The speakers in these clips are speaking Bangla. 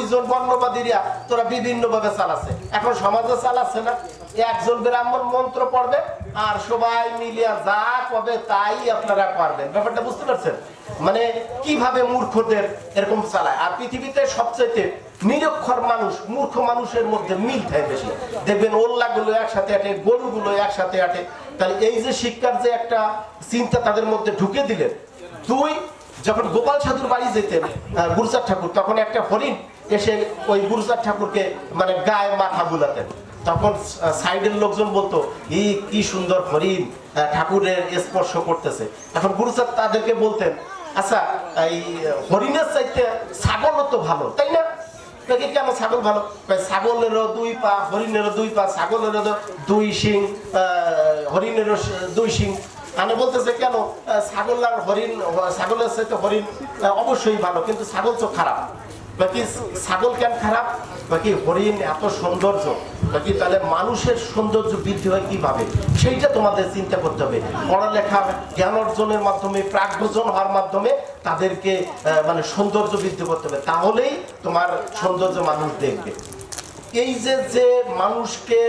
দুইজন বর্ণবাদীরা তোরা বিভিন্ন ভাবে চালাচ্ছে, এখন সমাজে চালাচ্ছে না। একজন ব্রাহ্মণ মন্ত্র পড়বে আর সবাই মিলিয়া যা কবে তাই আপনারা করবেন। ব্যাপারটা বুঝতে পারছেন? মানে কিভাবে মূর্খদের এরকম চালায়। আর পৃথিবীতে সবচেয়ে নিরক্ষর মানুষ, মূর্খ মানুষের মধ্যে মিল থাকে বেশি। দেখবেন ওল্লাগুলো একসাথে আটে, গরুগুলো একসাথে আটে। তাহলে এই যে শিক্ষার যে একটা চিন্তা তাদের মধ্যে ঢুকে দিলেন। দুই, যখন গোপাল সাধুর বাড়ি যেতেন গুরুচাঁদ ঠাকুর, তখন একটা হরিণ এসে ওই গুরুচাঁদ ঠাকুরকে মানে গায়ে মাথা বুলাতেন। তখন সাইডের লোকজন বলতো কি সুন্দর হরিণ ঠাকুরের স্পর্শ করতেছে। এখন গুরুচাঁদ তাদেরকে বলতেন, আচ্ছা এই হরিণের চাইতে ছাগলও তো ভালো, তাই না? কেন ছাগল ভালো? ছাগলেরও 2 পা, হরিণেরও 2 পা, ছাগলেরও 2 শিং, হরিণেরও 2 শিং। মানে বলতেছে কেন ছাগল আর হরিণ, ছাগলের চাইতে হরিণ অবশ্যই ভালো, কিন্তু ছাগল তো খারাপ। বাকি ছাগল কেন খারাপ? বাকি হরিণ এত সৌন্দর্য, বাকি তাহলে মানুষের সৌন্দর্য বৃদ্ধি হয় কিভাবে, সেইটা তোমাদের চিন্তা করতে হবে। পড়ালেখা জ্ঞান অর্জনের মাধ্যমে, প্রাজ্ঞজন হওয়ার মাধ্যমে তাদেরকে মানে সৌন্দর্য বৃদ্ধি করতে হবে, তাহলেই তোমার সৌন্দর্য মানুষ দেখবে। এই যে যে মানুষকে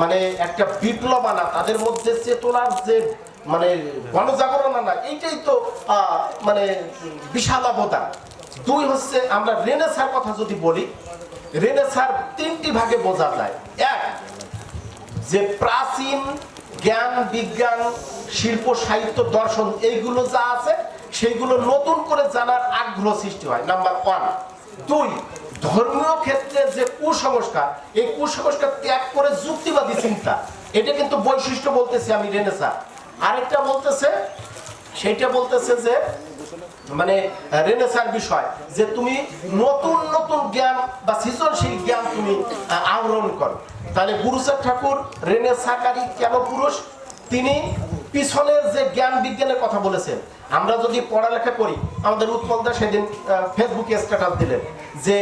মানে একটা বিপ্লব আনা, তাদের মধ্যে চেতনার যে মানে গণজাগরণ আনা, এইটাই তো মানে বিশাল অবদান। দুই হচ্ছে, আমরা রেনেসাঁর কথা যদি বলি, রেনেসাঁর 3টি ভাগে বোঝা যায়। এক, যে প্রাচীন জ্ঞান বিজ্ঞান শিল্প সাহিত্য দর্শন এইগুলো যা আছে সেইগুলো নতুন করে জানার আগ্রহ সৃষ্টি হয়, নাম্বার 1। 2, ধর্মীয় ক্ষেত্রে যে কুসংস্কার, এই কুসংস্কার ত্যাগ করে যুক্তিবাদী চিন্তা, এটা কিন্তু বৈশিষ্ট্য বলতেছি আমি রেনেসাঁ। আরেকটা বলতেছে, সেইটা বলতেছে যে মানে রেনেসাঁর বিষয় যে তুমি নতুন নতুন জ্ঞান বা সৃজনশীল জ্ঞান তুমি আহরণ করো। তাহলে গুরুচাঁদ ঠাকুর রেনেসাঁকারী কেন পুরুষ? তিনি পিছনের যে জ্ঞান বিজ্ঞানের কথা বলেছেন। আমরা যদি পড়ালেখা করি, আমাদের উৎপলদা সেদিন ফেসবুকে স্ট্যাটাস দিলেন যে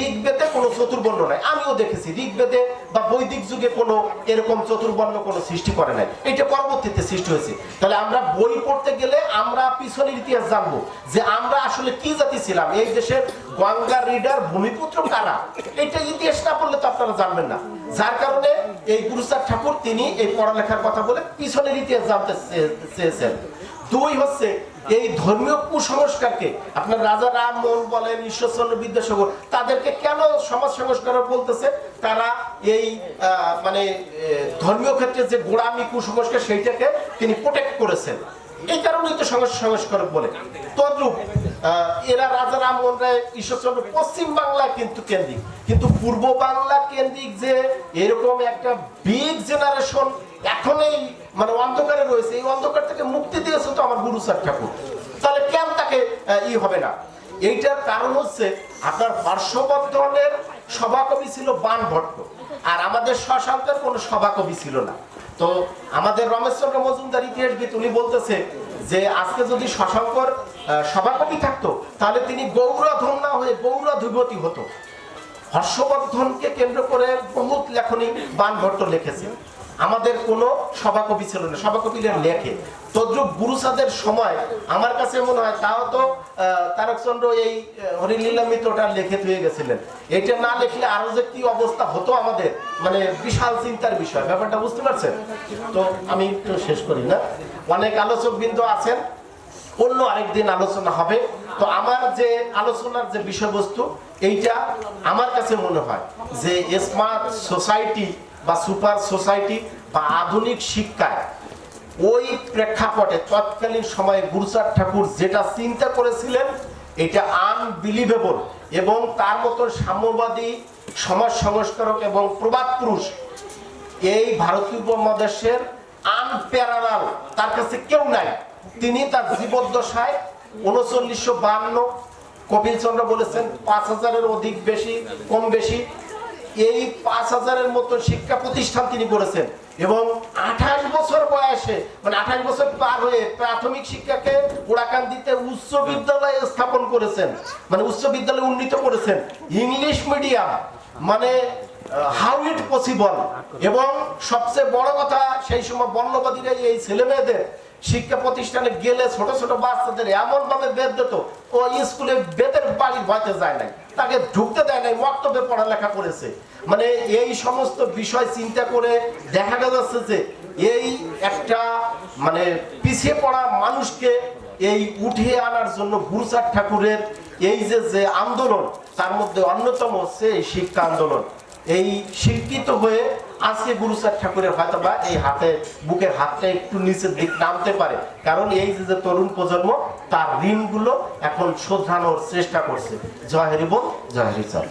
ঋগ্বেদে কোনো চতুর্বর্ণ নাই। আমিও দেখেছি ঋগ্বেদে বা বৈদিক যুগে কোনো এরকম চতুর্বর্ণ কোনো সৃষ্টি করে নাই, এটা পরবর্তীতে সৃষ্টি হয়েছে। তাহলে আমরা বই পড়তে গেলে আমরা পিছনের ইতিহাস জানবো যে আমরা আসলে কি জাতি ছিলাম, এই দেশের গঙ্গা রিডার ভূমিপুত্র কারা, এটা ইতিহাস না পড়লে তো আপনারা জানবেন না। যার কারণে এই গুরুচাঁদ ঠাকুর তিনি এই পড়ালেখার কথা বলে পিছনের ইতিহাস জানতে চেয়েছেন। 2 হচ্ছে, এই ধর্মীয় কুসংস্কারকে আপনার রাজা রামমোহন বলেন, ঈশ্বরচন্দ্র বিদ্যাসাগর, তাদেরকে কেন সমাজ সংস্কার বলতেছে? তারা এই মানে ধর্মীয় ক্ষেত্রে যে গোড়ামি কুসংস্কার সেইটাকে তিনি প্রোটেক্ট করেছেন, এই কারণেই তো সমাজ সংস্কারক বলে। তদ্রূপ এরা রাজা রামমোহন রায়, ঈশ্বরচন্দ্র পশ্চিম বাংলা কিন্তু কেন্দ্রিক, কিন্তু পূর্ব বাংলা কেন্দ্রিক যে এরকম একটা বিগ জেনারেশন এখন এই মানে অন্ধকারে রয়েছে, এই অন্ধকার থেকে মুক্তি দিয়েছে তো আমার গুরুচাঁদ ঠাকুর। তাহলে কেন তাকে হবে না? এইটার কারণ হচ্ছে আপনার হর্ষবর্ধনের সভাকবি ছিল বাণভট্ট, আর আমাদের শশাঙ্কের কোনো সভাকবি ছিল না। তো আমাদের রমেশচন্দ্র মজুমদার ইতিহাসবিদ উনি বলতেছে যে আজকে যদি শশাঙ্কর সভাকবি থাকতো তাহলে তিনি গৌরধন না হয়ে গৌরধুবতী হতো। হর্ষবর্ধনকে কেন্দ্র করে বহুত লেখনী বাণভট্ট লিখেছে, আমাদের কোনো সভাকবি ছিল না, সভাকবিরা লেখে। তদ্রুপ গুরুচাঁদের সময় আমার কাছে মনে হয় তাও তো তারকচন্দ্র এই হরিলীলা মিত্রটা লিখে থুয়ে গেছিলেন। এইটা না লিখলে আরো যে কি অবস্থা হতো আমাদের, মানে বিশাল চিন্তার বিষয়। ব্যাপারটা বুঝতে পারছেন? তো আমি একটু শেষ করি না, অনেক আলোচক বিন্দু আছেন, অন্য আরেকদিন আলোচনা হবে। তো আমার যে আলোচনার যে বিষয়বস্তু, এইটা আমার কাছে মনে হয় যে স্মার্ট সোসাইটি বা সুপার সোসাইটি বা আধুনিক শিক্ষায় ওই প্রেক্ষাপটে তৎকালীন সময়ে গুরুচাঁদ ঠাকুর যেটা চিন্তা করেছিলেন এটা আনবিলিভেবল, এবং তার মতো সাম্যবাদী সমাজ সংস্কারক এবং প্রবাদ পুরুষ এই ভারতীয় উপমহাদেশের আনপ্যারালাল, তার কাছে কেউ নাই। তিনি তার জীবদ্দশায় 3952 কপিলচন্দ্র বলেছেন 5000-এর অধিক বেশি কম বেশি এই 5000-এর মতো শিক্ষা প্রতিষ্ঠান তিনি করেছেন, এবং 28 বছর বয়সে মানে 28 বছর পার হয়ে প্রাথমিক শিক্ষাকে ওড়াকান্দিতে উচ্চ বিদ্যালয় স্থাপন করেছেন, মানে উচ্চ বিদ্যালয় উন্নীত করেছেন, ইংলিশ মিডিয়াম, মানে হাউ ইট পসিবল। এবং সবচেয়ে বড় কথা, সেই সময় বর্ণবাদীরা এই ছেলে মেয়েদের শিক্ষা প্রতিষ্ঠানে গেলে ছোট ছোট বাচ্চাদের এমন ভাবে বেদ দিত, ও স্কুলে বেদের বাড়ির ভয়তে যায় নাই, তাকে ঢুকতে দেয় নাই, মক্তবে পড়ালেখা করেছে। মানে এই সমস্ত বিষয় চিন্তা করে দেখা যাচ্ছে যে এই একটা মানে পিছিয়ে পড়া মানুষকে এই উঠিয়ে আনার জন্য গুরুচাঁদ ঠাকুরের এই যে আন্দোলন, তার মধ্যে অন্যতম হচ্ছে এই শিক্ষা আন্দোলন। এই শিক্ষিত হয়ে আজকে গুরুচাঁদ ঠাকুরের হয়তো বা এই হাতে বুকের হাতটা একটু নিচের দিক নামতে পারে, কারণ এই যে তরুণ প্রজন্ম তার ঋণগুলো এখন শোধরানোর চেষ্টা করছে। জয় হরি বল, জয় হরি চাঁদ।